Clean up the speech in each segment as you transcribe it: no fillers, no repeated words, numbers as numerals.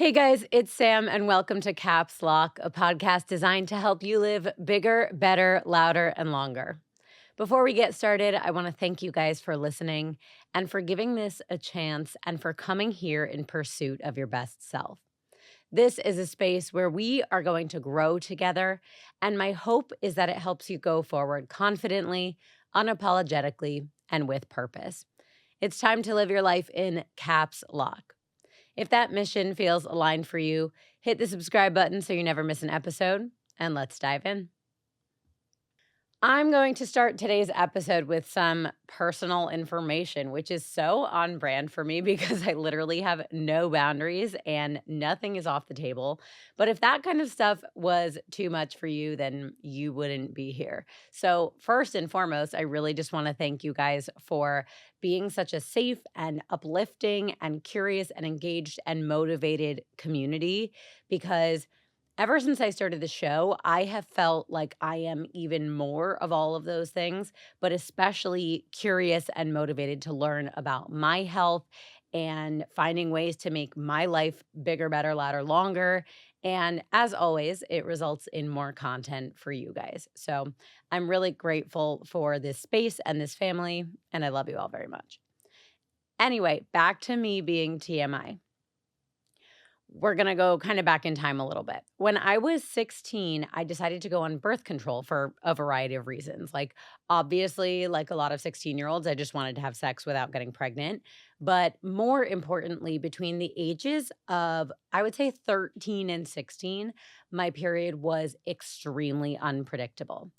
Hey guys, it's Sam, and welcome to Caps Lock, a podcast designed to help you live bigger, better, louder, and longer. Before we get started, I want to thank you guys for listening and for giving this a chance and for coming here in pursuit of your best self. This is a space where we are going to grow together, and my hope is that it helps you go forward confidently, unapologetically, and with purpose. It's time to live your life in Caps Lock. If that mission feels aligned for you, hit the subscribe button so you never miss an episode, and let's dive in. I'm going to start today's episode with some personal information, which is so on brand for me because I literally have no boundaries and nothing is off the table. But if that kind of stuff was too much for you, then you wouldn't be here. So, first and foremost, I really just want to thank you guys for being such a safe and uplifting and curious and engaged and motivated community because ever since I started the show, I have felt like I am even more of all of those things, but especially curious and motivated to learn about my health and finding ways to make my life bigger, better, louder, longer. And as always, it results in more content for you guys. So I'm really grateful for this space and this family, and I love you all very much. Anyway, back to me being TMI. We're going to go kind of back in time a little bit. When I was 16, I decided to go on birth control for a variety of reasons. Like, obviously, like a lot of 16-year-olds, I just wanted to have sex without getting pregnant. But more importantly, between the ages of, I would say 13 and 16, my period was extremely unpredictable.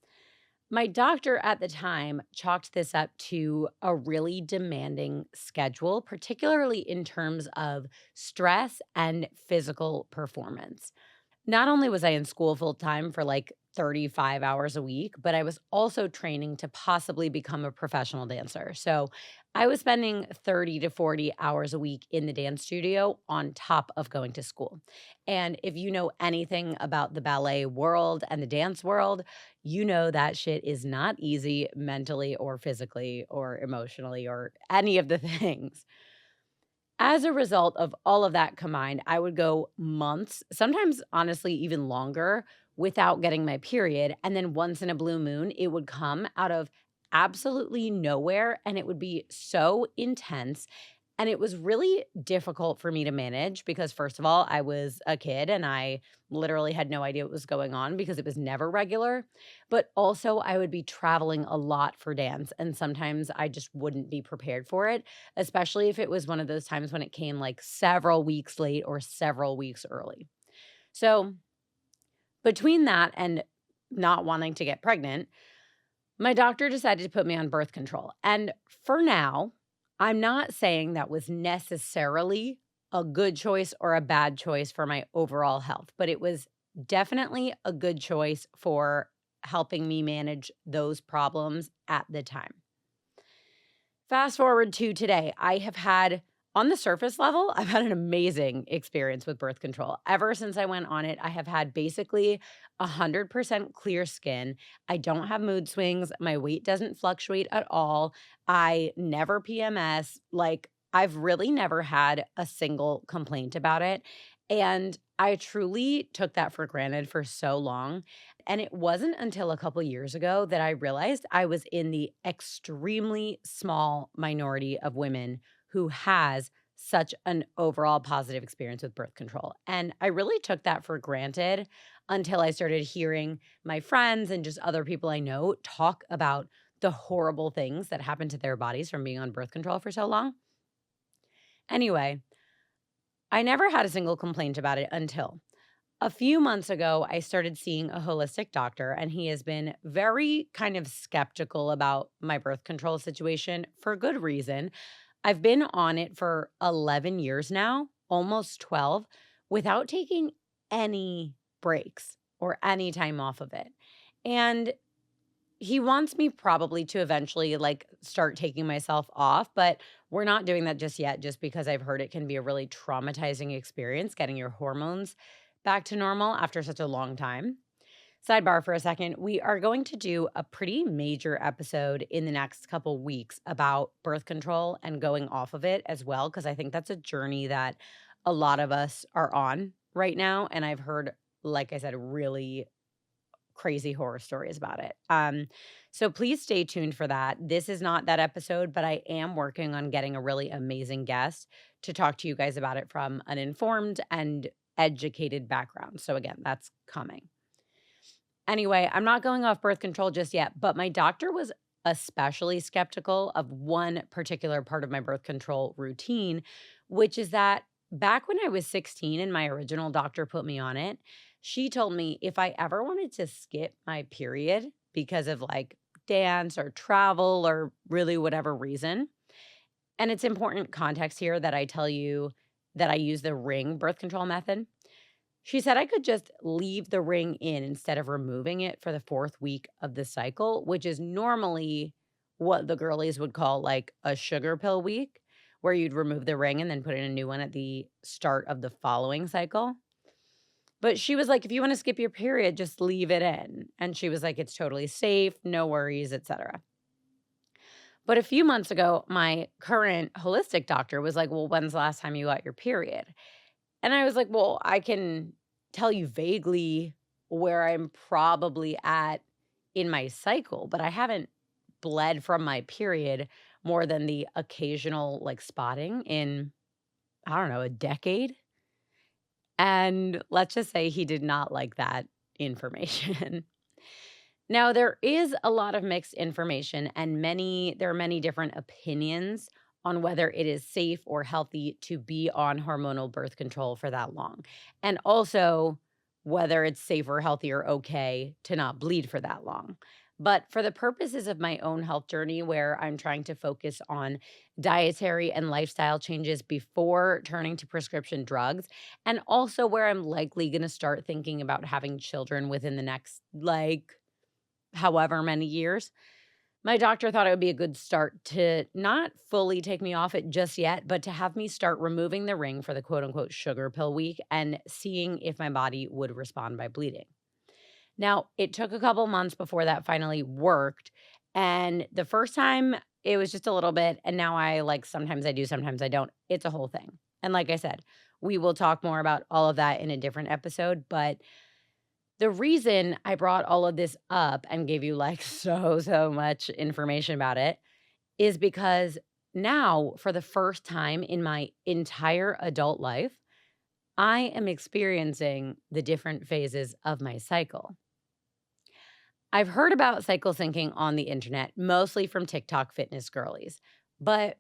My doctor at the time chalked this up to a really demanding schedule, particularly in terms of stress and physical performance. Not only was I in school full time for like 35 hours a week, but I was also training to possibly become a professional dancer. So I was spending 30 to 40 hours a week in the dance studio on top of going to school. And if you know anything about the ballet world and the dance world, you know that shit is not easy mentally or physically or emotionally or any of the things. As a result of all of that combined, I would go months, sometimes honestly even longer, without getting my period. And then once in a blue moon, it would come out of absolutely nowhere and it would be so intense. And it was really difficult for me to manage because, first of all, I was a kid and I literally had no idea what was going on because it was never regular. But also, I would be traveling a lot for dance. And sometimes I just wouldn't be prepared for it, especially if it was one of those times when it came like several weeks late or several weeks early. So, between that and not wanting to get pregnant, my doctor decided to put me on birth control. And for now, I'm not saying that was necessarily a good choice or a bad choice for my overall health, but it was definitely a good choice for helping me manage those problems at the time. Fast forward to today, I have had, on the surface level, I've had an amazing experience with birth control. Ever since I went on it, I have had basically 100% clear skin. I don't have mood swings. My weight doesn't fluctuate at all. I never PMS. Like, I've really never had a single complaint about it. And I truly took that for granted for so long. And it wasn't until a couple years ago that I realized I was in the extremely small minority of women who has such an overall positive experience with birth control. And I really took that for granted until I started hearing my friends and just other people I know talk about the horrible things that happen to their bodies from being on birth control for so long. Anyway, I never had a single complaint about it until a few months ago, I started seeing a holistic doctor, and he has been very kind of skeptical about my birth control situation for good reason. I've been on it for 11 years now, almost 12, without taking any breaks or any time off of it. And he wants me probably to eventually like start taking myself off, but we're not doing that just yet, just because I've heard it can be a really traumatizing experience getting your hormones back to normal after such a long time. Sidebar for a second, we are going to do a pretty major episode in the next couple weeks about birth control and going off of it as well, because I think that's a journey that a lot of us are on right now, and I've heard, like I said, really crazy horror stories about it. So please stay tuned for that. This is not that episode, but I am working on getting a really amazing guest to talk to you guys about it from an informed and educated background. So again, that's coming. Anyway, I'm not going off birth control just yet, but my doctor was especially skeptical of one particular part of my birth control routine, which is that back when I was 16 and my original doctor put me on it, she told me if I ever wanted to skip my period because of like dance or travel or really whatever reason, and it's important context here that I tell you that I use the ring birth control method. She said I could just leave the ring in instead of removing it for the 4th week of the cycle, which is normally what the girlies would call like a sugar pill week, where you'd remove the ring and then put in a new one at the start of the following cycle. But she was like, if you want to skip your period, just leave it in. And she was like, it's totally safe, no worries, etc. But a few months ago, my current holistic doctor was like, well, when's the last time you got your period? And I was like, well, I can tell you vaguely where I'm probably at in my cycle, but I haven't bled from my period more than the occasional like spotting in, I don't know, a decade. And let's just say he did not like that information. Now, there is a lot of mixed information and there are many different opinions on whether it is safe or healthy to be on hormonal birth control for that long. And also whether it's safe or healthy or okay to not bleed for that long. But for the purposes of my own health journey, where I'm trying to focus on dietary and lifestyle changes before turning to prescription drugs, and also where I'm likely going to start thinking about having children within the next, like, however many years, my doctor thought it would be a good start to not fully take me off it just yet, but to have me start removing the ring for the quote unquote sugar pill week and seeing if my body would respond by bleeding. Now, it took a couple months before that finally worked. And the first time it was just a little bit. And now I like sometimes I do, sometimes I don't. It's a whole thing. And like I said, we will talk more about all of that in a different episode. But the reason I brought all of this up and gave you like so much information about it is because now, for the first time in my entire adult life, I am experiencing the different phases of my cycle. I've heard about cycle syncing on the internet, mostly from TikTok fitness girlies. But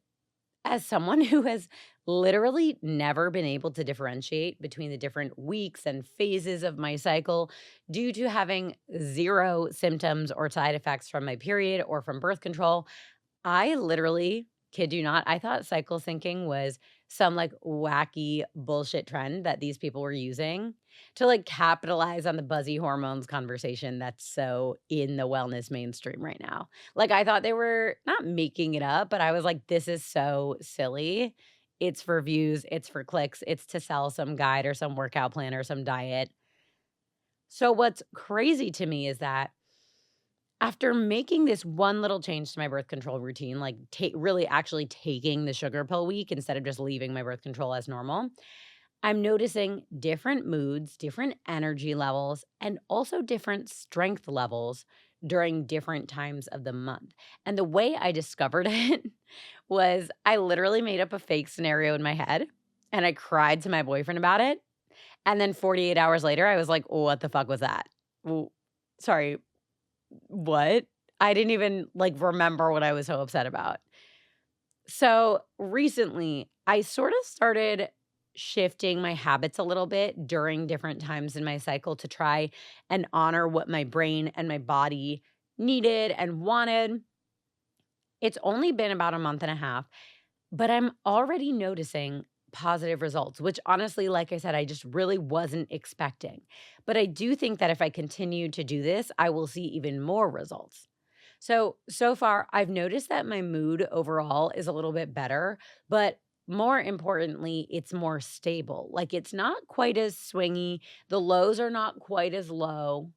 as someone who has literally never been able to differentiate between the different weeks and phases of my cycle due to having zero symptoms or side effects from my period or from birth control, I literally, kid you not, I thought cycle syncing was some like wacky bullshit trend that these people were using to like capitalize on the buzzy hormones conversation that's so in the wellness mainstream right now. Like I thought they were not making it up, but I was like, this is so silly. It's for views, it's for clicks, it's to sell some guide or some workout plan or some diet. So what's crazy to me is that after making this one little change to my birth control routine, like really actually taking the sugar pill week instead of just leaving my birth control as normal, I'm noticing different moods, different energy levels, and also different strength levels during different times of the month. And the way I discovered it was I literally made up a fake scenario in my head and I cried to my boyfriend about it. And then 48 hours later, I was like, what the fuck was that? Well, sorry, what? I didn't even, like, remember what I was so upset about. So, recently, I sort of started shifting my habits a little bit during different times in my cycle to try and honor what my brain and my body needed and wanted. It's only been about a month and a half, but I'm already noticing positive results, which honestly, like I said, I just really wasn't expecting. But I do think that if I continue to do this, I will see even more results. So far, I've noticed that my mood overall is a little bit better, but more importantly, it's more stable. Like it's not quite as swingy. The lows are not quite as low.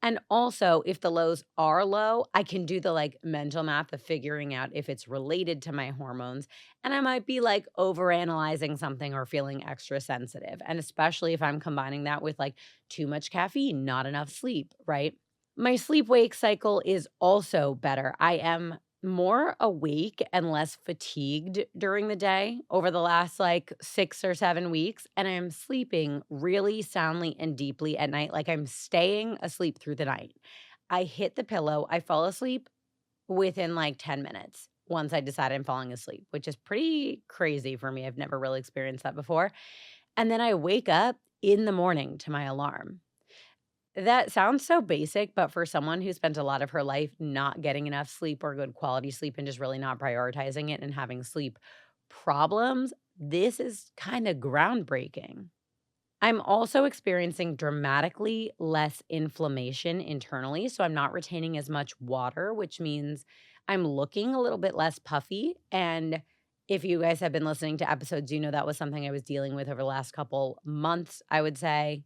And also, if the lows are low, I can do the like mental math of figuring out if it's related to my hormones. And I might be like overanalyzing something or feeling extra sensitive. And especially if I'm combining that with like too much caffeine, not enough sleep, right? My sleep wake cycle is also better. I am more awake and less fatigued during the day over the last like 6 or 7 weeks. And I'm sleeping really soundly and deeply at night. Like I'm staying asleep through the night. I hit the pillow, I fall asleep within like 10 minutes once I decide I'm falling asleep, which is pretty crazy for me. I've never really experienced that before. And then I wake up in the morning to my alarm. That sounds so basic, but for someone who spent a lot of her life not getting enough sleep or good quality sleep and just really not prioritizing it and having sleep problems, this is kind of groundbreaking. I'm also experiencing dramatically less inflammation internally, so I'm not retaining as much water, which means I'm looking a little bit less puffy. And if you guys have been listening to episodes, you know that was something I was dealing with over the last couple months, I would say.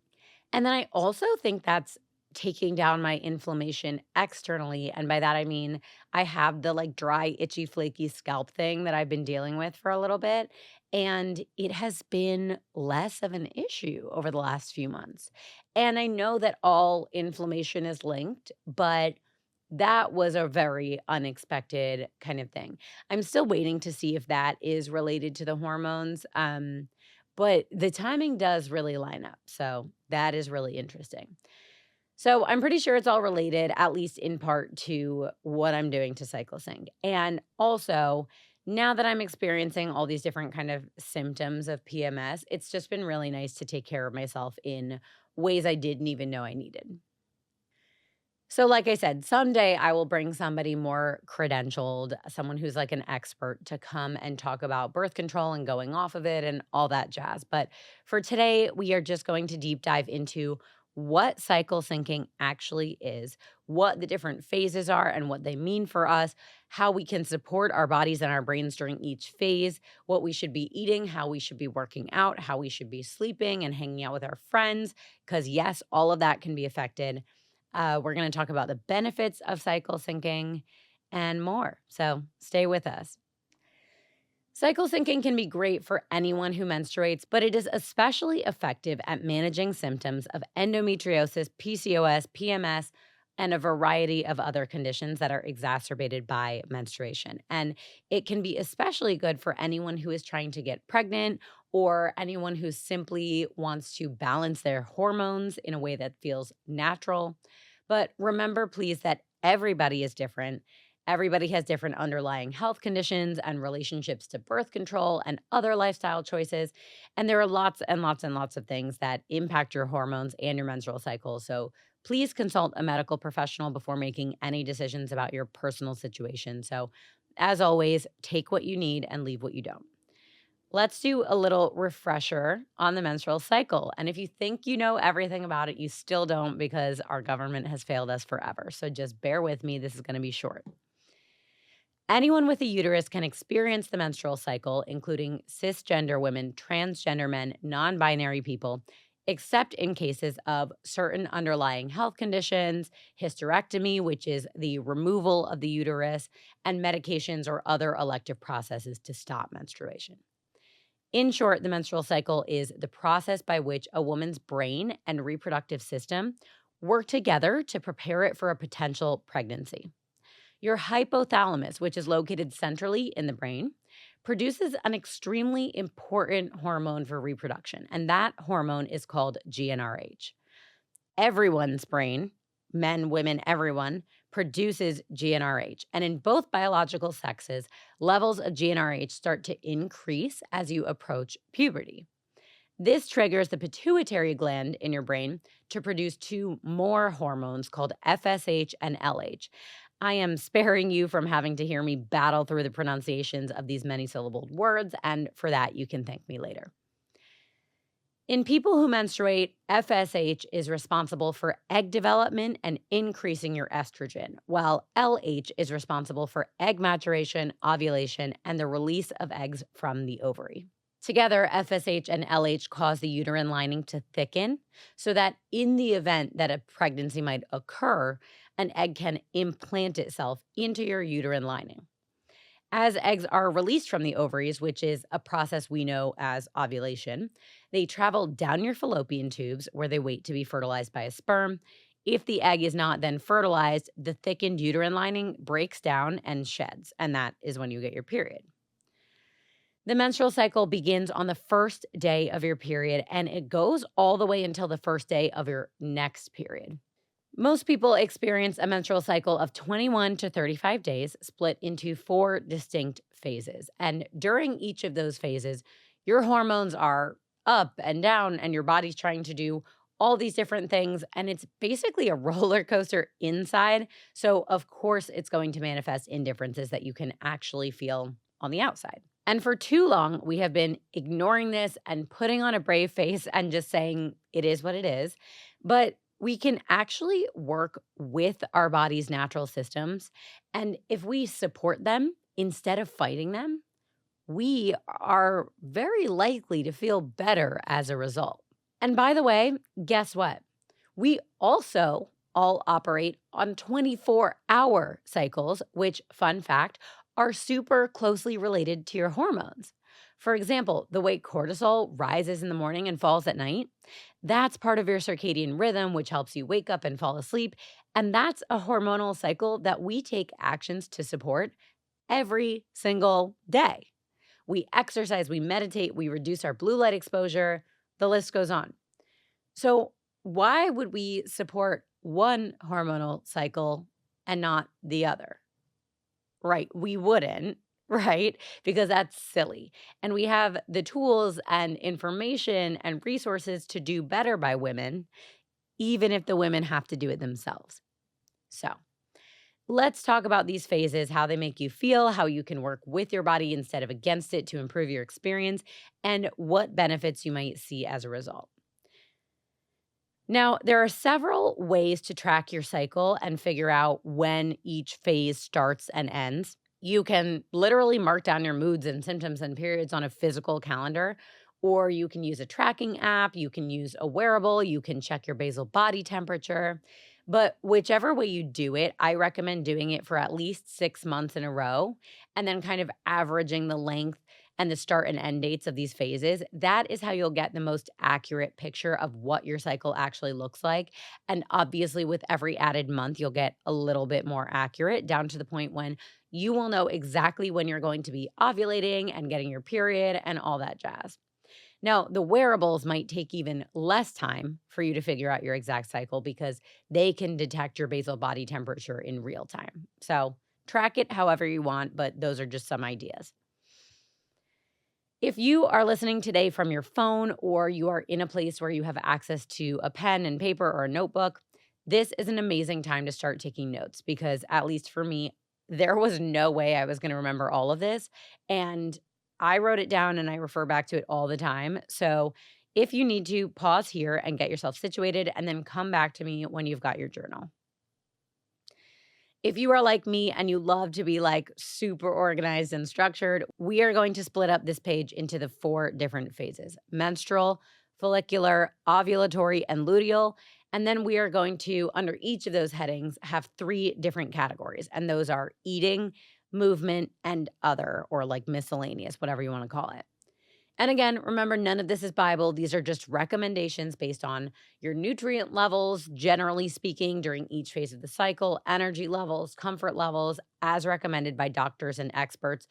And then I also think that's taking down my inflammation externally. And by that, I mean, I have the like dry, itchy, flaky scalp thing that I've been dealing with for a little bit. And it has been less of an issue over the last few months. And I know that all inflammation is linked, but that was a very unexpected kind of thing. I'm still waiting to see if that is related to the hormones. But the timing does really line up. So that is really interesting. So I'm pretty sure it's all related, at least in part, to what I'm doing to cycle sync. And also, now that I'm experiencing all these different kind of symptoms of PMS, it's just been really nice to take care of myself in ways I didn't even know I needed. So, like I said, someday I will bring somebody more credentialed, someone who's like an expert to come and talk about birth control and going off of it and all that jazz. But for today, we are just going to deep dive into what cycle syncing actually is, what the different phases are and what they mean for us, how we can support our bodies and our brains during each phase, what we should be eating, how we should be working out, how we should be sleeping and hanging out with our friends. Because, yes, all of that can be affected. We're going to talk about the benefits of cycle syncing and more. So stay with us. Cycle syncing can be great for anyone who menstruates, but it is especially effective at managing symptoms of endometriosis, PCOS, PMS, and a variety of other conditions that are exacerbated by menstruation. And it can be especially good for anyone who is trying to get pregnant or anyone who simply wants to balance their hormones in a way that feels natural. But remember, please, that everybody is different. Everybody has different underlying health conditions and relationships to birth control and other lifestyle choices. And there are lots and lots and lots of things that impact your hormones and your menstrual cycle. So please consult a medical professional before making any decisions about your personal situation. So, as always, take what you need and leave what you don't. Let's do a little refresher on the menstrual cycle. And if you think you know everything about it, you still don't because our government has failed us forever. So just bear with me. This is going to be short. Anyone with a uterus can experience the menstrual cycle, including cisgender women, transgender men, non binary people, except in cases of certain underlying health conditions, hysterectomy, which is the removal of the uterus, and medications or other elective processes to stop menstruation. In short, the menstrual cycle is the process by which a woman's brain and reproductive system work together to prepare it for a potential pregnancy. Your hypothalamus, which is located centrally in the brain, produces an extremely important hormone for reproduction, and that hormone is called GnRH. Everyone's brain, men, women, everyone, produces GnRH. And in both biological sexes, levels of GnRH start to increase as you approach puberty. This triggers the pituitary gland in your brain to produce two more hormones called FSH and LH. I am sparing you from having to hear me battle through the pronunciations of these many syllabled words, and for that, you can thank me later. In people who menstruate, FSH is responsible for egg development and increasing your estrogen, while LH is responsible for egg maturation, ovulation, and the release of eggs from the ovary. Together, FSH and LH cause the uterine lining to thicken so that in the event that a pregnancy might occur, an egg can implant itself into your uterine lining. As eggs are released from the ovaries, which is a process we know as ovulation, they travel down your fallopian tubes where they wait to be fertilized by a sperm. If the egg is not then fertilized, the thickened uterine lining breaks down and sheds, and that is when you get your period. The menstrual cycle begins on the first day of your period and it goes all the way until the first day of your next period. Most people experience a menstrual cycle of 21 to 35 days, split into four distinct phases. And during each of those phases, your hormones are up and down, and your body's trying to do all these different things. And it's basically a roller coaster inside. So, of course, it's going to manifest in differences that you can actually feel on the outside. And for too long, we have been ignoring this and putting on a brave face and just saying it is what it is. But we can actually work with our body's natural systems. And if we support them instead of fighting them, we are very likely to feel better as a result. And by the way, guess what? We also all operate on 24-hour cycles, which, fun fact, are super closely related to your hormones. For example, the way cortisol rises in the morning and falls at night, that's part of your circadian rhythm, which helps you wake up and fall asleep. And that's a hormonal cycle that we take actions to support every single day. We exercise, we meditate, we reduce our blue light exposure, the list goes on. So, why would we support one hormonal cycle and not the other? Right, we wouldn't, right? Because that's silly. And we have the tools and information and resources to do better by women, even if the women have to do it themselves. So, let's talk about these phases, how they make you feel, how you can work with your body instead of against it to improve your experience, and what benefits you might see as a result. Now, there are several ways to track your cycle and figure out when each phase starts and ends. You can literally mark down your moods and symptoms and periods on a physical calendar, or you can use a tracking app, you can use a wearable, you can check your basal body temperature. But whichever way you do it, I recommend doing it for at least 6 months in a row and then kind of averaging the length and the start and end dates of these phases. That is how you'll get the most accurate picture of what your cycle actually looks like. And obviously, with every added month, you'll get a little bit more accurate down to the point when you will know exactly when you're going to be ovulating and getting your period and all that jazz. Now, the wearables might take even less time for you to figure out your exact cycle because they can detect your basal body temperature in real time. So track it however you want, but those are just some ideas. If you are listening today from your phone or you are in a place where you have access to a pen and paper or a notebook, this is an amazing time to start taking notes because, at least for me, there was no way I was going to remember all of this. And I wrote it down and I refer back to it all the time. So if you need to, pause here and get yourself situated and then come back to me when you've got your journal. If you are like me and you love to be like super organized and structured, we are going to split up this page into the four different phases: menstrual, follicular, ovulatory, and luteal. And then we are going to, under each of those headings, have three different categories. And those are eating, movement, and other, or like miscellaneous, whatever you want to call it. And again, remember, none of this is Bible. These are just recommendations based on your nutrient levels, generally speaking, during each phase of the cycle, energy levels, comfort levels, as recommended by doctors and experts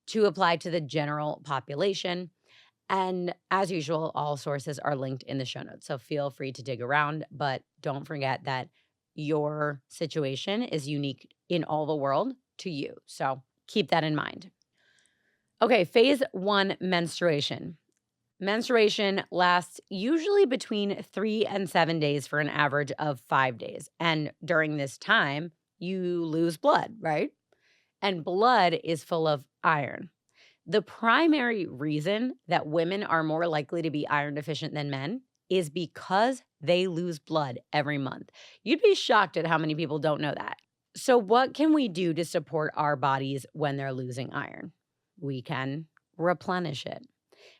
to apply to the general population. And as usual, all sources are linked in the show notes. So feel free to dig around, but don't forget that your situation is unique in all the world to you. So keep that in mind. Okay, phase one, menstruation. Menstruation lasts usually between 3 and 7 days for an average of 5 days. And during this time, you lose blood, right? And blood is full of iron. The primary reason that women are more likely to be iron deficient than men is because they lose blood every month. You'd be shocked at how many people don't know that. So, what can we do to support our bodies when they're losing iron? We can replenish it.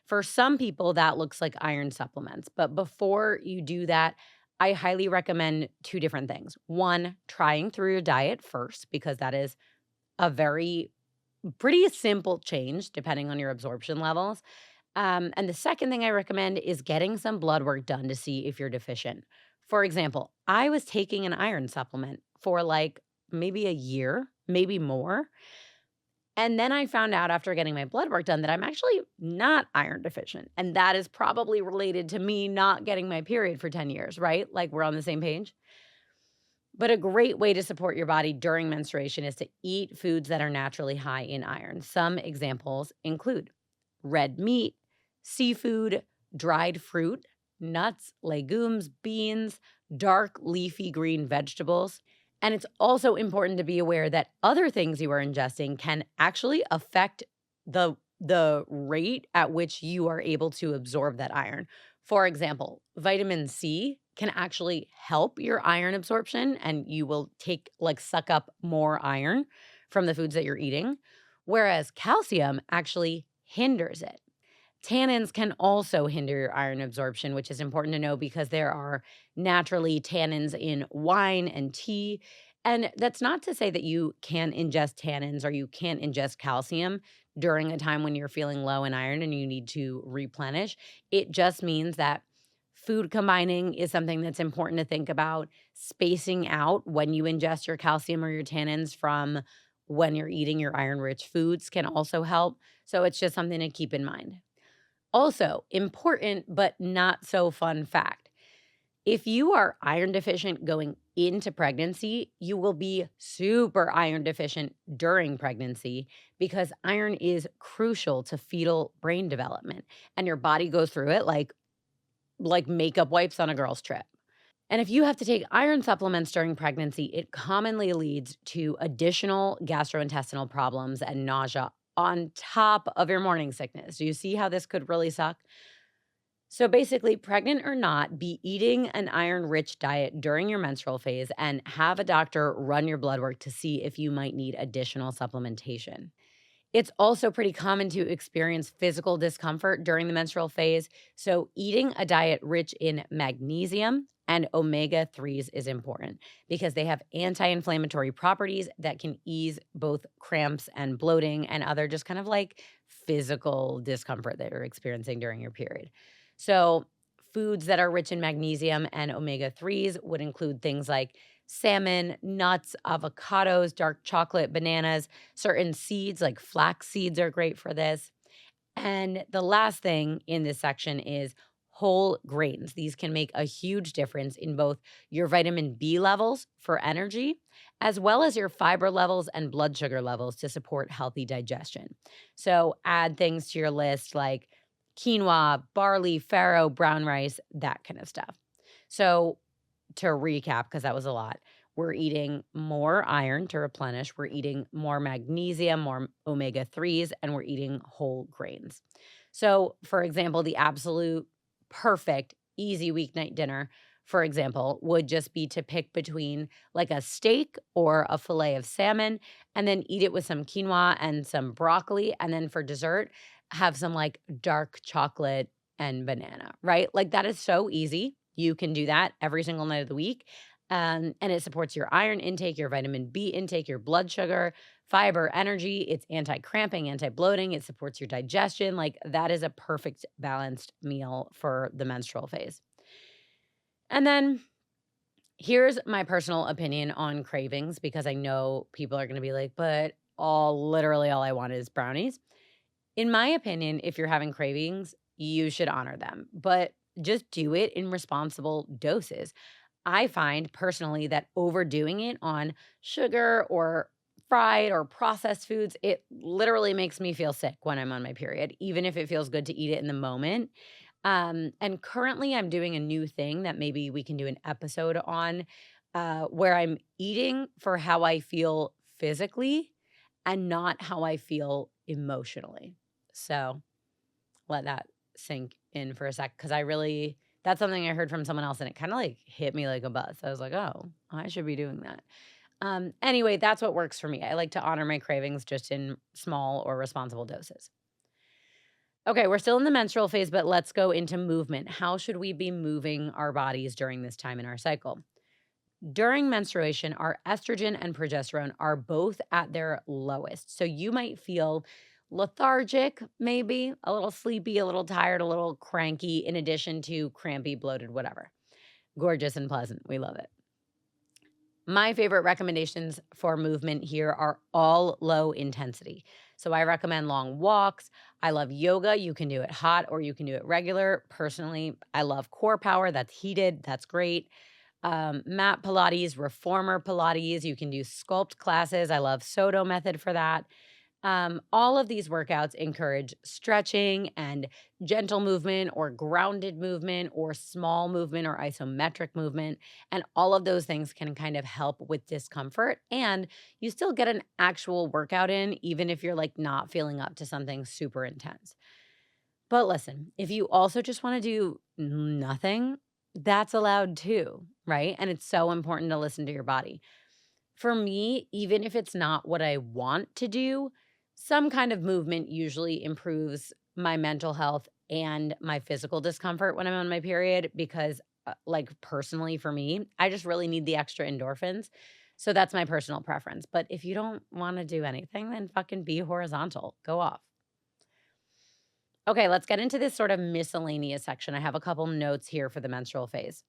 For some people, that looks like iron supplements. But before you do that, I highly recommend two different things. One, trying through your diet first, because that is a very pretty simple change depending on your absorption levels. And the second thing I recommend is getting some blood work done to see if you're deficient. For example, I was taking an iron supplement for like maybe a year, maybe more. And then I found out after getting my blood work done that I'm actually not iron deficient. And that is probably related to me not getting my period for 10 years, right? Like we're on the same page. But a great way to support your body during menstruation is to eat foods that are naturally high in iron. Some examples include red meat, seafood, dried fruit, nuts, legumes, beans, dark leafy green vegetables. And it's also important to be aware that other things you are ingesting can actually affect the rate at which you are able to absorb that iron. For example, vitamin C can actually help your iron absorption and you will suck up more iron from the foods that you're eating, whereas calcium actually hinders it. Tannins can also hinder your iron absorption, which is important to know because there are naturally tannins in wine and tea. And that's not to say that you can't ingest tannins or you can't ingest calcium during a time when you're feeling low in iron and you need to replenish. It just means that food combining is something that's important to think about. Spacing out when you ingest your calcium or your tannins from when you're eating your iron rich foods can also help. So it's just something to keep in mind. Also, important but not so fun fact, if you are iron deficient going into pregnancy, you will be super iron deficient during pregnancy because iron is crucial to fetal brain development and your body goes through it like makeup wipes on a girl's trip. And if you have to take iron supplements during pregnancy, it commonly leads to additional gastrointestinal problems and nausea on top of your morning sickness. Do you see how this could really suck? So basically, pregnant or not, be eating an iron rich diet during your menstrual phase and have a doctor run your blood work to see if you might need additional supplementation. It's also pretty common to experience physical discomfort during the menstrual phase. So, eating a diet rich in magnesium and omega 3s is important because they have anti inflammatory properties that can ease both cramps and bloating and other just kind of like physical discomfort that you're experiencing during your period. So, foods that are rich in magnesium and omega 3s would include things like salmon, nuts, avocados, dark chocolate, bananas. Certain seeds like flax seeds are great for this. And the last thing in this section is whole grains. These can make a huge difference in both your vitamin B levels for energy, as well as your fiber levels and blood sugar levels to support healthy digestion. So add things to your list like quinoa, barley, farro, brown rice, that kind of stuff. So to recap, because that was a lot, we're eating more iron to replenish, we're eating more magnesium, more omega 3s, and we're eating whole grains. So, for example, the absolute perfect, easy weeknight dinner, for example, would just be to pick between like a steak or a filet of salmon and then eat it with some quinoa and some broccoli. And then for dessert, have some like dark chocolate and banana, right? Like that is so easy. You can do that every single night of the week. And it supports your iron intake, your vitamin B intake, your blood sugar, fiber, energy. It's anti cramping, anti bloating. It supports your digestion. Like that is a perfect balanced meal for the menstrual phase. And then here's my personal opinion on cravings because I know people are going to be like, but literally all I want is brownies. In my opinion, if you're having cravings, you should honor them, but just do it in responsible doses. I find personally that overdoing it on sugar or fried or processed foods, it literally makes me feel sick when I'm on my period, even if it feels good to eat it in the moment. And currently, I'm doing a new thing that maybe we can do an episode on where I'm eating for how I feel physically and not how I feel emotionally. So let that sink in for a sec because that's something I heard from someone else and it kind of like hit me like a buzz. I was like, oh, I should be doing that. Anyway, that's what works for me. I like to honor my cravings just in small or responsible doses. Okay, we're still in the menstrual phase, but let's go into movement. How should we be moving our bodies during this time in our cycle? During menstruation, our estrogen and progesterone are both at their lowest. So you might feel lethargic, maybe a little sleepy, a little tired, a little cranky, in addition to crampy, bloated, whatever. Gorgeous and pleasant. We love it. My favorite recommendations for movement here are all low intensity. So I recommend long walks. I love yoga. You can do it hot or you can do it regular. Personally, I love core power. That's heated. That's great. Mat Pilates, reformer Pilates. You can do sculpt classes. I love Soto method for that. All of these workouts encourage stretching and gentle movement or grounded movement or small movement or isometric movement. And all of those things can kind of help with discomfort. And you still get an actual workout in, even if you're like not feeling up to something super intense. But listen, if you also just want to do nothing, that's allowed too, right? And it's so important to listen to your body. For me, even if it's not what I want to do, some kind of movement usually improves my mental health and my physical discomfort when I'm on my period because, like, personally for me, I just really need the extra endorphins. So that's my personal preference. But if you don't want to do anything, then fucking be horizontal. Go off. Okay, let's get into this sort of miscellaneous section. I have a couple notes here for the menstrual phase.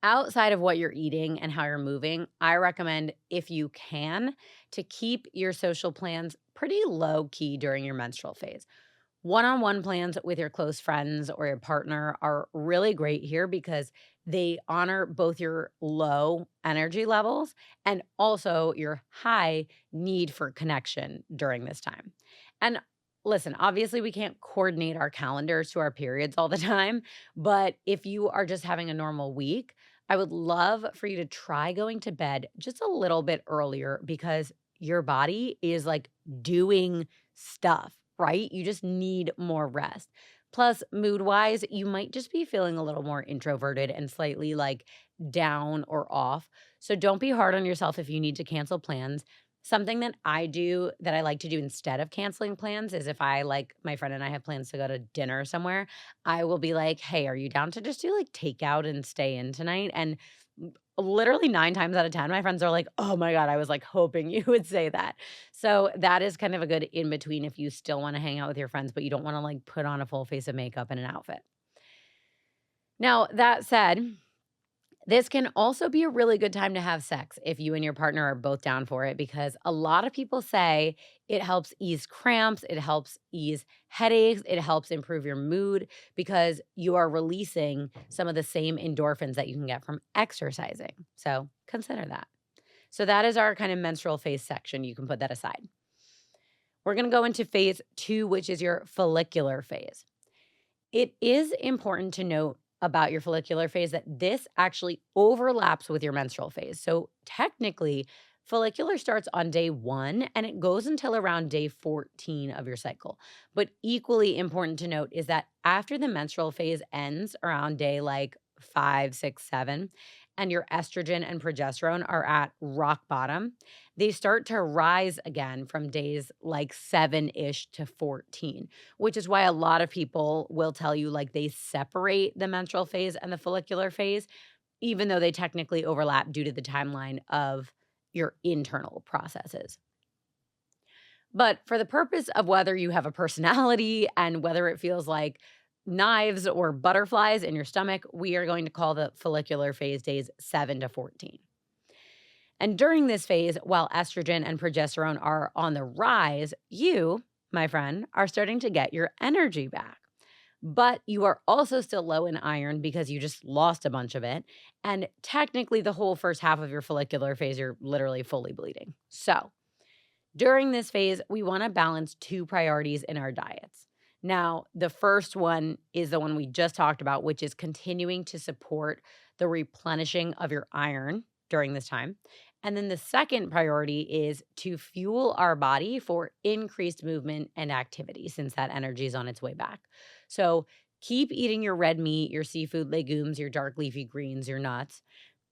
Outside of what you're eating and how you're moving, I recommend, if you can, to keep your social plans pretty low key during your menstrual phase. One on one plans with your close friends or your partner are really great here because they honor both your low energy levels and also your high need for connection during this time. And listen, obviously, we can't coordinate our calendars to our periods all the time, but if you are just having a normal week, I would love for you to try going to bed just a little bit earlier because your body is like doing stuff, right? You just need more rest. Plus, mood wise, you might just be feeling a little more introverted and slightly like down or off. So don't be hard on yourself if you need to cancel plans. Something that I do that I like to do instead of canceling plans is if I like my friend and I have plans to go to dinner somewhere, I will be like, "Hey, are you down to just do like takeout and stay in tonight?" And literally 9 times out of 10, my friends are like, "Oh my God, I was like hoping you would say that." So that is kind of a good in between if you still want to hang out with your friends, but you don't want to like put on a full face of makeup and an outfit. Now, that said, this can also be a really good time to have sex if you and your partner are both down for it, because a lot of people say it helps ease cramps, it helps ease headaches, it helps improve your mood because you are releasing some of the same endorphins that you can get from exercising. So consider that. So that is our kind of menstrual phase section. You can put that aside. We're going to go into phase two, which is your follicular phase. It is important to note about your follicular phase that this actually overlaps with your menstrual phase. So technically, follicular starts on day 1 and it goes until around day 14 of your cycle. But equally important to note is that after the menstrual phase ends around day like 5, 6, 7, and your estrogen and progesterone are at rock bottom, they start to rise again from days like 7 ish to 14, which is why a lot of people will tell you like they separate the menstrual phase and the follicular phase, even though they technically overlap due to the timeline of your internal processes. But for the purpose of whether you have a personality and whether it feels like knives or butterflies in your stomach, we are going to call the follicular phase days 7 to 14. And during this phase, while estrogen and progesterone are on the rise, you, my friend, are starting to get your energy back. But you are also still low in iron because you just lost a bunch of it. And technically, the whole first half of your follicular phase, you're literally fully bleeding. So during this phase, we want to balance two priorities in our diets. Now, the first one is the one we just talked about, which is continuing to support the replenishing of your iron during this time. And then the second priority is to fuel our body for increased movement and activity since that energy is on its way back. So keep eating your red meat, your seafood, legumes, your dark leafy greens, your nuts.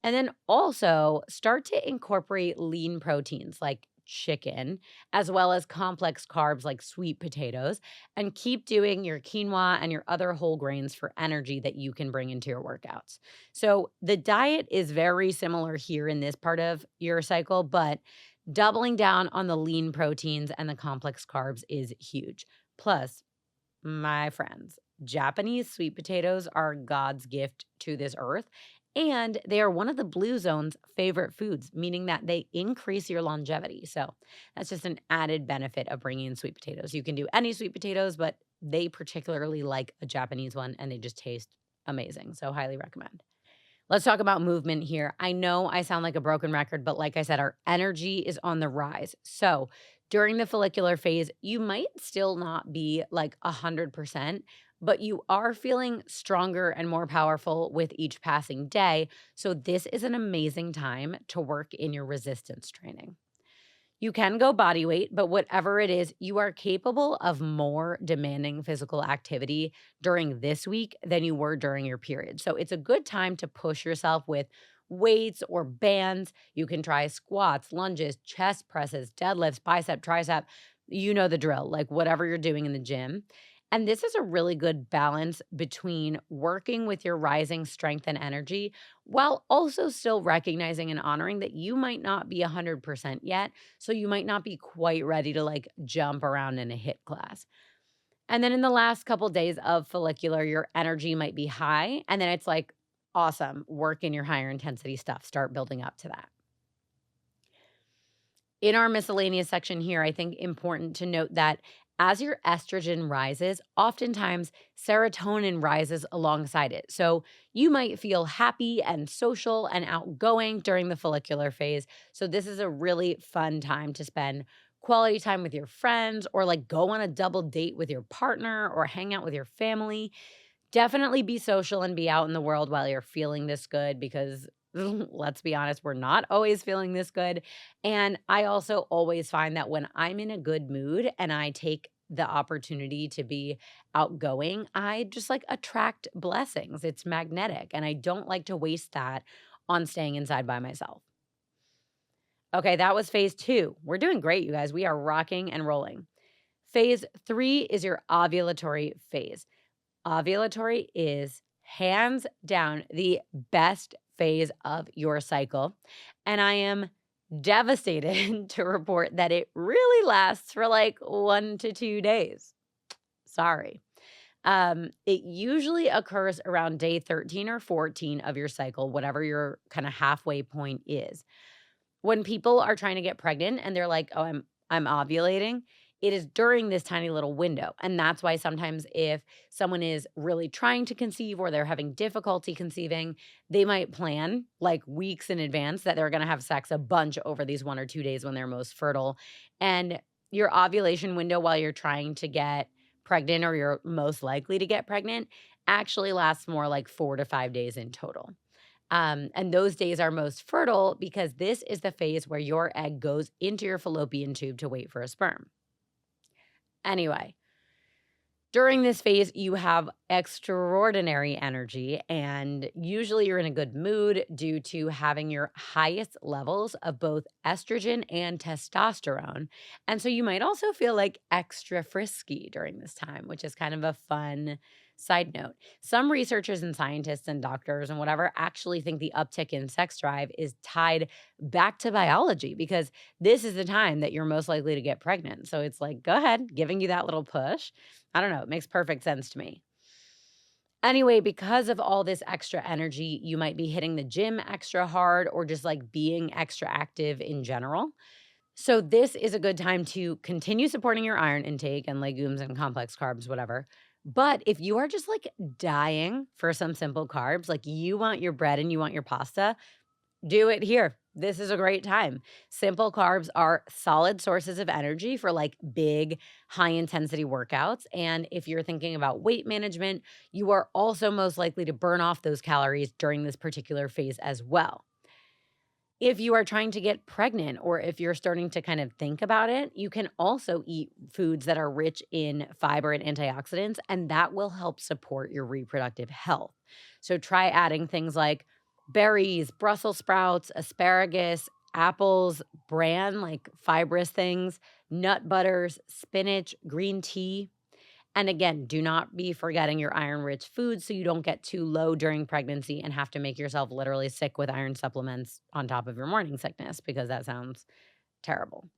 And then also start to incorporate lean proteins like chicken, as well as complex carbs like sweet potatoes, and keep doing your quinoa and your other whole grains for energy that you can bring into your workouts. So the diet is very similar here in this part of your cycle, but doubling down on the lean proteins and the complex carbs is huge. Plus, my friends, Japanese sweet potatoes are God's gift to this earth, and they are one of the blue zone's favorite foods, meaning that they increase your longevity. So that's just an added benefit of bringing in sweet potatoes. You can do any sweet potatoes, but they particularly like a Japanese one, and they just taste amazing. So highly recommend. Let's talk about movement here. I know I sound like a broken record, but like I said, our energy is on the rise. So during the follicular phase, you might still not be like 100%, but you are feeling stronger and more powerful with each passing day. So this is an amazing time to work in your resistance training. You can go body weight, but whatever it is, you are capable of more demanding physical activity during this week than you were during your period. So it's a good time to push yourself with weights or bands. You can try squats, lunges, chest presses, deadlifts, bicep, tricep. You know the drill, like whatever you're doing in the gym. And this is a really good balance between working with your rising strength and energy while also still recognizing and honoring that you might not be 100% yet. So you might not be quite ready to like jump around in a hit class. And then in the last couple days of follicular, your energy might be high. And then it's like, awesome, work in your higher intensity stuff. Start building up to that. In our miscellaneous section here, I think important to note that as your estrogen rises, oftentimes serotonin rises alongside it. So you might feel happy and social and outgoing during the follicular phase. So this is a really fun time to spend quality time with your friends or like go on a double date with your partner or hang out with your family. Definitely be social and be out in the world while you're feeling this good because let's be honest, we're not always feeling this good. And I also always find that when I'm in a good mood and I take the opportunity to be outgoing, I just like attract blessings. It's magnetic. And I don't like to waste that on staying inside by myself. Okay, that was phase two. We're doing great, you guys. We are rocking and rolling. Phase three is your ovulatory phase. Ovulatory is hands down the best phase of your cycle. And I am devastated to report that it really lasts for like 1 to 2 days. Sorry. It usually occurs around day 13 or 14 of your cycle, whatever your kind of halfway point is. When people are trying to get pregnant and they're like, "Oh, I'm ovulating," it is during this tiny little window. And that's why sometimes if someone is really trying to conceive or they're having difficulty conceiving, they might plan like weeks in advance that they're going to have sex a bunch over these 1 or 2 days when they're most fertile. And your ovulation window while you're trying to get pregnant or you're most likely to get pregnant actually lasts more like 4 to 5 days in total. And those days are most fertile because this is the phase where your egg goes into your fallopian tube to wait for a sperm. Anyway, during this phase, you have extraordinary energy, and usually you're in a good mood due to having your highest levels of both estrogen and testosterone. And so you might also feel like extra frisky during this time, which is kind of a fun side note. Some researchers and scientists and doctors and whatever actually think the uptick in sex drive is tied back to biology because this is the time that you're most likely to get pregnant. So it's like, go ahead, giving you that little push. I don't know. It makes perfect sense to me. Anyway, because of all this extra energy, you might be hitting the gym extra hard or just like being extra active in general. So, this is a good time to continue supporting your iron intake and legumes and complex carbs, whatever. But if you are just like dying for some simple carbs, like you want your bread and you want your pasta, do it here. This is a great time. Simple carbs are solid sources of energy for like big, high intensity workouts. And if you're thinking about weight management, you are also most likely to burn off those calories during this particular phase as well. If you are trying to get pregnant or if you're starting to kind of think about it, you can also eat foods that are rich in fiber and antioxidants, and that will help support your reproductive health. So try adding things like berries, Brussels sprouts, asparagus, apples, bran, like fibrous things, nut butters, spinach, green tea. And again, do not be forgetting your iron-rich foods so you don't get too low during pregnancy and have to make yourself literally sick with iron supplements on top of your morning sickness, because that sounds terrible.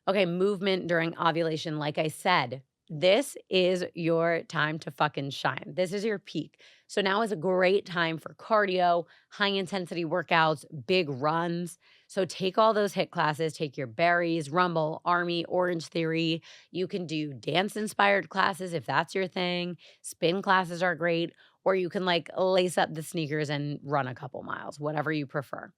Okay, movement during ovulation. Like I said, this is your time to fucking shine. This is your peak. So now is a great time for cardio, high intensity workouts, big runs. So take all those HIIT classes, take your berries, Rumble, Army, Orange Theory. You can do dance inspired classes if that's your thing. Spin classes are great. Or you can like lace up the sneakers and run a couple miles, whatever you prefer.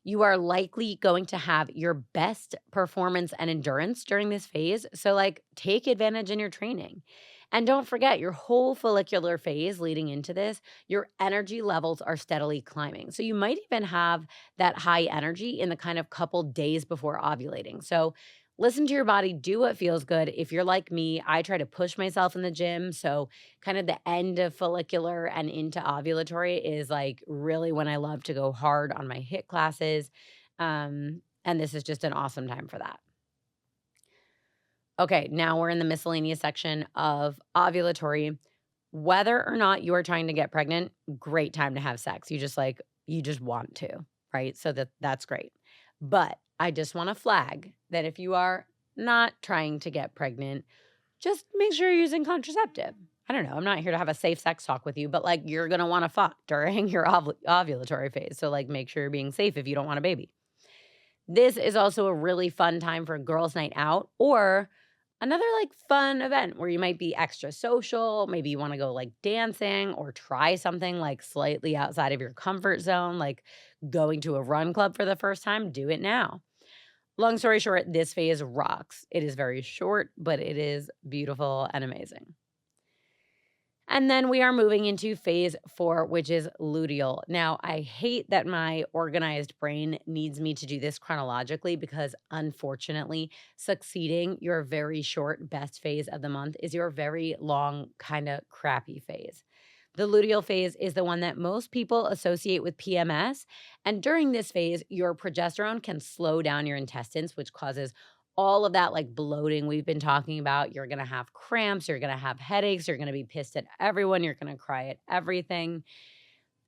You are likely going to have your best performance and endurance during this phase. So, like, take advantage in your training. And don't forget, your whole follicular phase leading into this, your energy levels are steadily climbing. So, you might even have that high energy in the kind of couple days before ovulating. So, listen to your body, do what feels good. If you're like me, I try to push myself in the gym. So, kind of the end of follicular and into ovulatory is like really when I love to go hard on my HIIT classes. And this is just an awesome time for that. Okay, now we're in the miscellaneous section of ovulatory. Whether or not you are trying to get pregnant, great time to have sex. You just want to, right? So that's great. But I just want to flag that if you are not trying to get pregnant, just make sure you're using contraceptive. I don't know. I'm not here to have a safe sex talk with you, but like you're going to want to fuck during your ovulatory phase. So like make sure you're being safe if you don't want a baby. This is also a really fun time for girls' night out or another like fun event where you might be extra social. Maybe you want to go like dancing or try something like slightly outside of your comfort zone, like going to a run club for the first time. Do it now. Long story short, this phase rocks. It is very short, but it is beautiful and amazing. And then we are moving into phase 4, which is luteal. Now, I hate that my organized brain needs me to do this chronologically because unfortunately, succeeding your very short best phase of the month is your very long, kind of crappy phase. The luteal phase is the one that most people associate with PMS. And during this phase, your progesterone can slow down your intestines, which causes all of that like bloating we've been talking about. You're going to have cramps, you're going to have headaches, you're going to be pissed at everyone, you're going to cry at everything.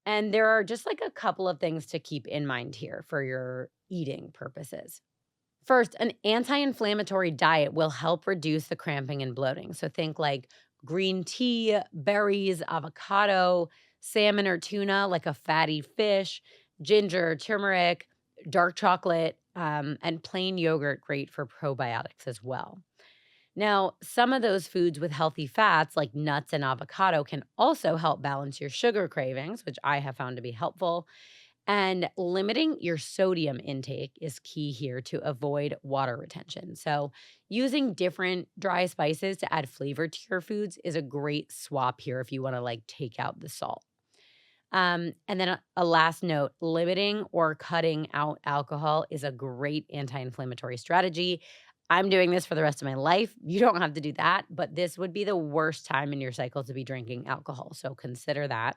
And there are just like a couple of things to keep in mind here for your eating purposes. First, an anti inflammatory diet will help reduce the cramping and bloating. So think like green tea, berries, avocado, salmon or tuna, like a fatty fish, ginger, turmeric, dark chocolate, and plain yogurt, great for probiotics as well. Now, some of those foods with healthy fats, like nuts and avocado, can also help balance your sugar cravings, which I have found to be helpful. And limiting your sodium intake is key here to avoid water retention. So, using different dry spices to add flavor to your foods is a great swap here if you want to like take out the salt. And then a last note, limiting or cutting out alcohol is a great anti-inflammatory strategy. I'm doing this for the rest of my life. You don't have to do that, but this would be the worst time in your cycle to be drinking alcohol. So consider that.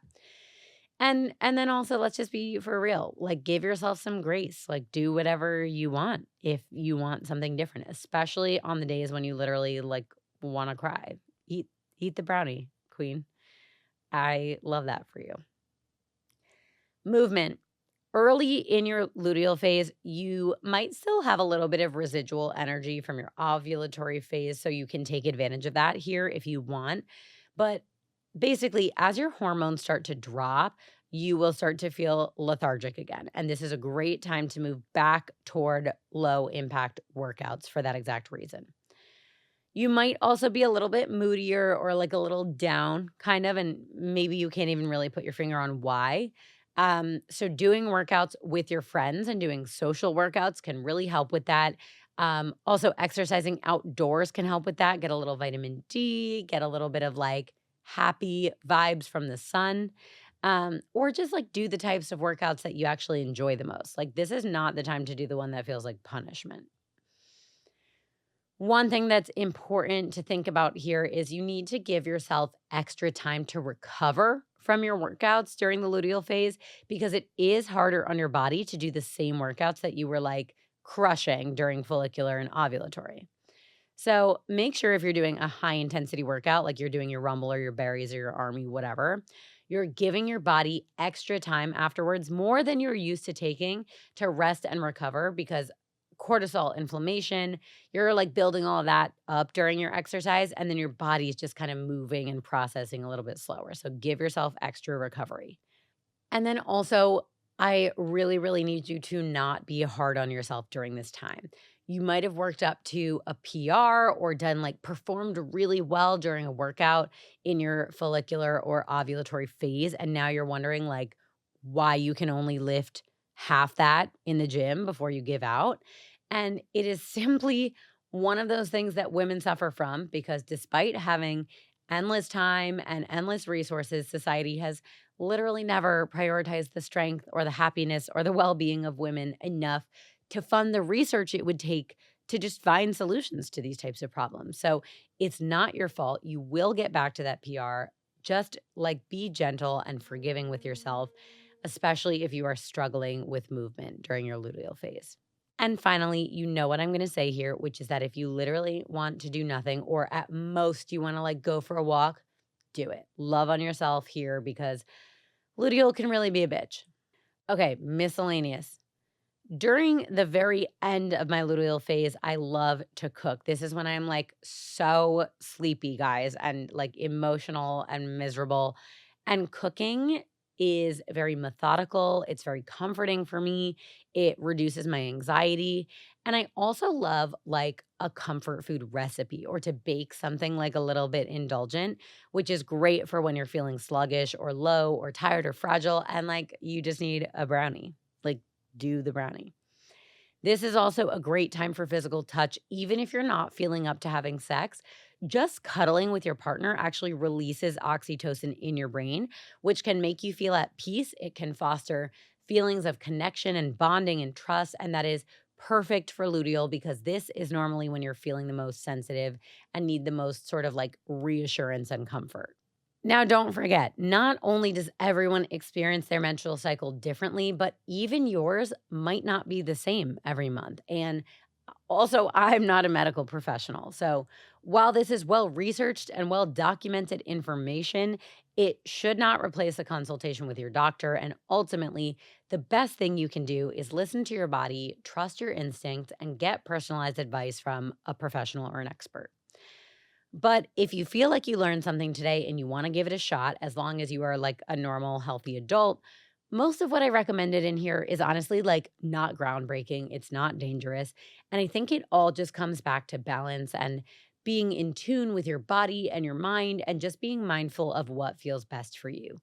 And then also let's just be for real. Like give yourself some grace. Like do whatever you want if you want something different, especially on the days when you literally like want to cry. Eat the brownie, queen. I love that for you. Movement. Early in your luteal phase, you might still have a little bit of residual energy from your ovulatory phase, so you can take advantage of that here if you want. But basically, as your hormones start to drop, you will start to feel lethargic again. And this is a great time to move back toward low impact workouts for that exact reason. You might also be a little bit moodier or like a little down, kind of, and maybe you can't even really put your finger on why. So, doing workouts with your friends and doing social workouts can really help with that. Also, exercising outdoors can help with that. Get a little vitamin D, get a little bit of like happy vibes from the sun. Or just like do the types of workouts that you actually enjoy the most. Like, this is not the time to do the one that feels like punishment. One thing that's important to think about here is you need to give yourself extra time to recover from your workouts during the luteal phase because it is harder on your body to do the same workouts that you were like crushing during follicular and ovulatory. So make sure if you're doing a high intensity workout, like you're doing your rumble or your berries or your army, whatever, you're giving your body extra time afterwards, more than you're used to taking to rest and recover because cortisol, inflammation, you're like building all of that up during your exercise. And then your body is just kind of moving and processing a little bit slower. So give yourself extra recovery. And then also, I really, really need you to not be hard on yourself during this time. You might have worked up to a PR or done like performed really well during a workout in your follicular or ovulatory phase. And now you're wondering like why you can only lift half that in the gym before you give out. And it is simply one of those things that women suffer from because despite having endless time and endless resources, society has literally never prioritized the strength or the happiness or the well being of women enough to fund the research it would take to just find solutions to these types of problems. So it's not your fault. You will get back to that PR. Just like be gentle and forgiving with yourself, especially if you are struggling with movement during your luteal phase. And finally, you know what I'm going to say here, which is that if you literally want to do nothing, or at most you want to like go for a walk, do it. Love on yourself here because luteal can really be a bitch. Okay, miscellaneous. During the very end of my luteal phase, I love to cook. This is when I'm like so sleepy, guys, and like emotional and miserable. And cooking is very methodical. It's very comforting for me. It reduces my anxiety. And I also love like a comfort food recipe or to bake something like a little bit indulgent, which is great for when you're feeling sluggish or low or tired or fragile. And like you just need a brownie. Like, do the brownie. This is also a great time for physical touch, even if you're not feeling up to having sex. Just cuddling with your partner actually releases oxytocin in your brain, which can make you feel at peace. It can foster feelings of connection and bonding and trust. And that is perfect for luteal because this is normally when you're feeling the most sensitive and need the most sort of like reassurance and comfort. Now, don't forget, not only does everyone experience their menstrual cycle differently, but even yours might not be the same every month. And also, I'm not a medical professional. So, while this is well researched and well documented information, it should not replace a consultation with your doctor. And ultimately, the best thing you can do is listen to your body, trust your instinct, and get personalized advice from a professional or an expert. But if you feel like you learned something today and you want to give it a shot, as long as you are like a normal, healthy adult, most of what I recommended in here is honestly like not groundbreaking. It's not dangerous. And I think it all just comes back to balance and being in tune with your body and your mind and just being mindful of what feels best for you.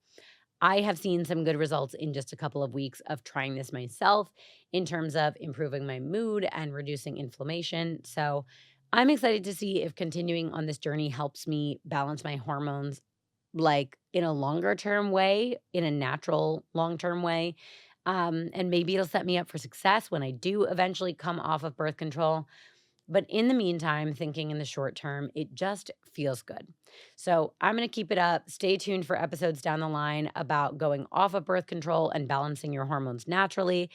I have seen some good results in just a couple of weeks of trying this myself in terms of improving my mood and reducing inflammation. So I'm excited to see if continuing on this journey helps me balance my hormones like in a longer term way, in a natural long term way. And maybe it'll set me up for success when I do eventually come off of birth control. But in the meantime, thinking in the short term, it just feels good. So I'm going to keep it up. Stay tuned for episodes down the line about going off of birth control and balancing your hormones naturally.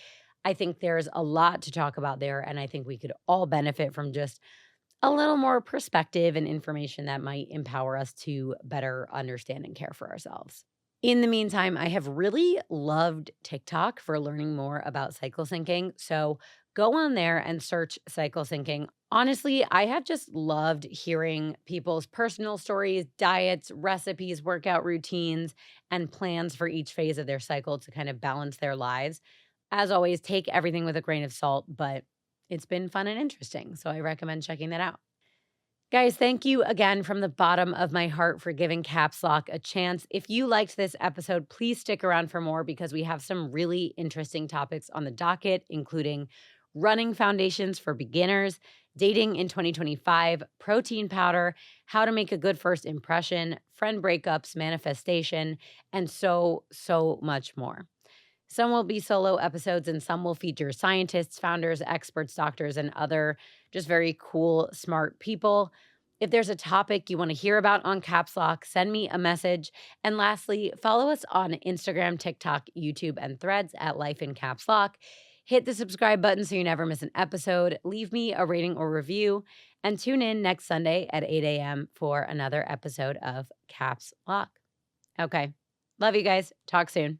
I think there's a lot to talk about there. And I think we could all benefit from just a little more perspective and information that might empower us to better understand and care for ourselves. In the meantime, I have really loved TikTok for learning more about cycle syncing. So go on there and search cycle syncing. Honestly, I have just loved hearing people's personal stories, diets, recipes, workout routines, and plans for each phase of their cycle to kind of balance their lives. As always, take everything with a grain of salt, but it's been fun and interesting. So I recommend checking that out. Guys, thank you again from the bottom of my heart for giving Caps Lock a chance. If you liked this episode, please stick around for more because we have some really interesting topics on the docket, including running foundations for beginners, dating in 2025, protein powder, how to make a good first impression, friend breakups, manifestation, and so much more. Some will be solo episodes and some will feature scientists, founders, experts, doctors, and other just very cool, smart people. If there's a topic you want to hear about on Caps Lock, send me a message. And lastly, follow us on Instagram, TikTok, YouTube, and Threads at Life in Caps Lock. Hit the subscribe button so you never miss an episode. Leave me a rating or review. And tune in next Sunday at 8 a.m. for another episode of Caps Lock. Okay. Love you guys. Talk soon.